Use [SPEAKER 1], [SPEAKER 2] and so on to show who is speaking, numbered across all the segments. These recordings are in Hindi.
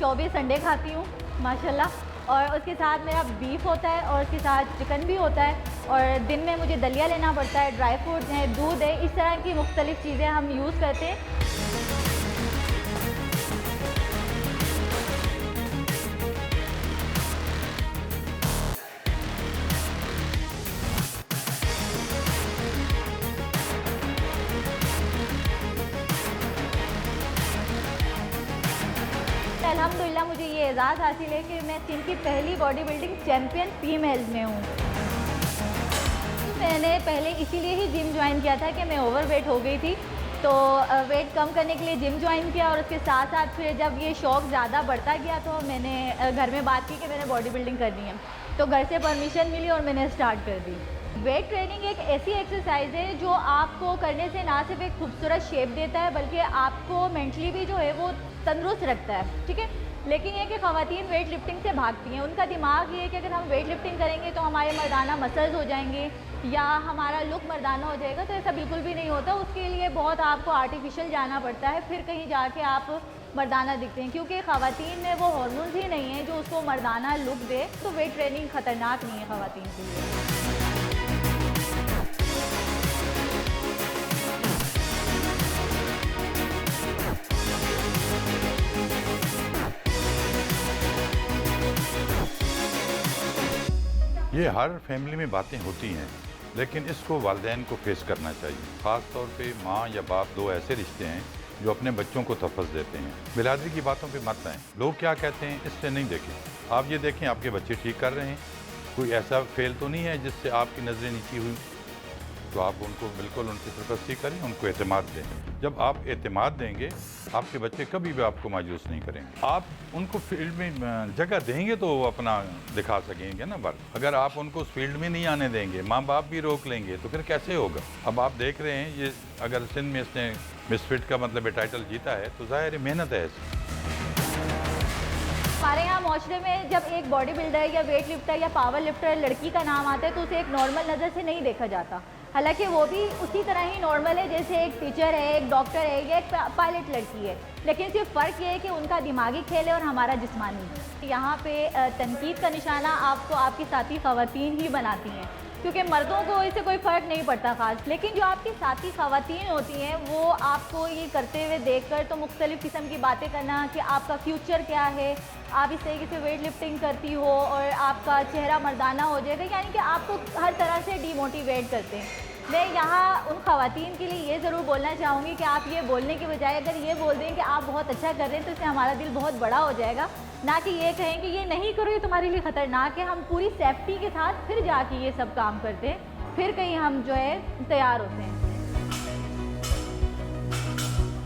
[SPEAKER 1] 24 अंडे खाती हूँ माशाल्लाह, और उसके साथ मेरा बीफ होता है और उसके साथ चिकन भी होता है, और दिन में मुझे दलिया लेना पड़ता है, ड्राई फ्रूट्स हैं, दूध है, इस तरह की मुख्तलिफ़ चीज़ें हम यूज़ करते हैं। अल्हम्दुलिल्लाह मुझे ये एज़ाज़ हासिल है कि मैं सिंध की पहली बॉडी बिल्डिंग चैम्पियन फ़ीमेल्स में हूँ। मैंने पहले इसीलिए ही जिम ज्वाइन किया था कि मैं ओवरवेट हो गई थी, तो वेट कम करने के लिए जिम ज्वाइन किया, और उसके साथ साथ फिर जब ये शौक़ ज़्यादा बढ़ता गया तो मैंने घर में बात की कि मैंने बॉडी बिल्डिंग करनी है, तो घर से परमिशन मिली और मैंने स्टार्ट कर दी। वेट ट्रेनिंग एक ऐसी एक्सरसाइज है जो आपको करने से ना सिर्फ एक खूबसूरत शेप देता है, बल्कि आपको मेंटली भी जो है वो तंदुरुस्त रखता है, ठीक है। लेकिन ये कि ख़वातीन वेट लिफ्टिंग से भागती हैं, उनका दिमाग ये है कि अगर हम वेट लिफ्टिंग करेंगे तो हमारे मर्दाना मसल्स हो जाएंगे या हमारा लुक मर्दाना हो जाएगा, तो ऐसा बिल्कुल भी नहीं होता। उसके लिए बहुत आपको आर्टिफिशियल जाना पड़ता है, फिर कहीं जाके आप मर्दाना दिखते हैं, क्योंकि ख़वातीन में वो हार्मोन्स ही नहीं है जो उसको मर्दाना लुक दे। तो वेट ट्रेनिंग ख़तरनाक नहीं है ख़वातीन के लिए।
[SPEAKER 2] ये हर फैमिली में बातें होती हैं, लेकिन इसको वालिदैन को फेस करना चाहिए। ख़ास तौर पे माँ या बाप दो ऐसे रिश्ते हैं जो अपने बच्चों को तफज़ देते हैं। बिरादरी की बातों पे मत आएँ, लोग क्या कहते हैं इससे नहीं देखें। आप ये देखें आपके बच्चे ठीक कर रहे हैं, कोई ऐसा फेल तो नहीं है जिससे आपकी नज़रें नीची हुई, तो आप उनको बिल्कुल उनकी सरपरस्ती करें, उनको एतमाद दें। जब आप एतमाद देंगे आपके बच्चे कभी भी आपको मायूस नहीं करेंगे। आप उनको फील्ड में जगह देंगे तो वो अपना दिखा सकेंगे ना वर्क। अगर आप उनको उस फील्ड में नहीं आने देंगे, माँ बाप भी रोक लेंगे, तो फिर कैसे होगा। अब आप देख रहे हैं ये अगर सिंध में इसने मिसफिट का मतलब टाइटल जीता है तो ज़ाहिर मेहनत है इसकी।
[SPEAKER 1] हमारे यहाँ माशरे में जब एक बॉडी बिल्डर या वेट लिफ्टर या पावर लिफ्टर लड़की का नाम आता है तो उसे एक नॉर्मल नज़र से नहीं देखा जाता, हालांकि वो भी उसी तरह ही नॉर्मल है जैसे एक टीचर है, एक डॉक्टर है या एक पायलट लड़की है। लेकिन सिर्फ फ़र्क ये है कि उनका दिमागी खेल है और हमारा जिस्मानी। यहाँ पे तनकीद का निशाना आपको आपकी साथी ख़वातीन ही बनाती हैं, क्योंकि मर्दों को इससे कोई फ़र्क नहीं पड़ता ख़ास। लेकिन जो आपकी साथी ख़वातीन होती हैं वो आपको ये करते हुए देखकर तो मुख्तलिफ़ किस्म की बातें करना कि आपका फ्यूचर क्या है, आप इस तरीके से वेट लिफ्टिंग करती हो और आपका चेहरा मर्दाना हो जाएगा, यानी कि आपको हर तरह से डीमोटिवेट करते हैं। मैं यहाँ उन ख़वातीन के लिए ये ज़रूर बोलना चाहूँगी कि आप ये बोलने के बजाय अगर ये बोल दें कि आप बहुत अच्छा कर रहे हैं तो इससे हमारा दिल बहुत बड़ा हो जाएगा, ना कि ये कहें कि ये नहीं करो, ये तुम्हारे लिए ख़तरनाक है। हम पूरी सेफ्टी के साथ फिर जाके ये सब काम करते हैं, फिर कहीं हम जो है तैयार होते हैं।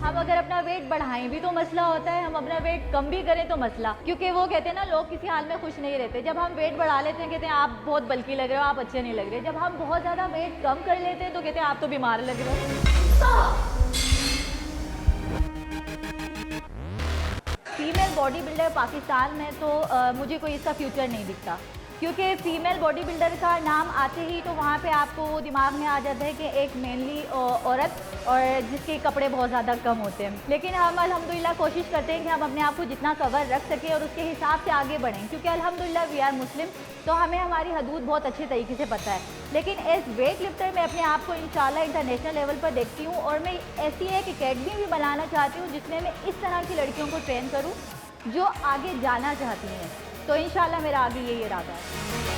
[SPEAKER 1] हम अगर अपना वेट बढ़ाएं भी तो मसला होता है, हम अपना वेट कम भी करें तो मसला, क्योंकि वो कहते हैं ना लोग किसी हाल में खुश नहीं रहते। जब हम वेट बढ़ा लेते हैं कहते हैं आप बहुत बल्की लग रहे हो, आप अच्छे नहीं लग रहे। जब हम बहुत ज़्यादा वेट कम कर लेते हैं तो कहते हैं आप तो बीमार लग रहे हो। फीमेल बॉडी बिल्डर पाकिस्तान में तो मुझे कोई इसका फ्यूचर नहीं दिखता, क्योंकि फ़ीमेल बॉडी बिल्डर का नाम आते ही तो वहाँ पे आपको वो दिमाग में आ जाता है कि एक मेनली औरत और जिसके कपड़े बहुत ज़्यादा कम होते हैं। लेकिन हम अल्हम्दुलिल्लाह कोशिश करते हैं कि हम अपने आप को जितना कवर रख सकें और उसके हिसाब से आगे बढ़ें, क्योंकि अल्हम्दुलिल्लाह वी आर मुस्लिम, तो हमें हमारी हदूद बहुत अच्छे तरीके से पता है। लेकिन एज वेट लिफ्टर मैं अपने आप को इंशाल्लाह इंटरनेशनल लेवल पर देखती हूँ, और मैं ऐसी एक एकेडमी भी बनाना चाहती हूँ जिसमें मैं इस तरह की लड़कियों को ट्रेन करूँ जो आगे जाना चाहती हैं। तो इंशाल्लाह मेरा आगे यही इरादा है।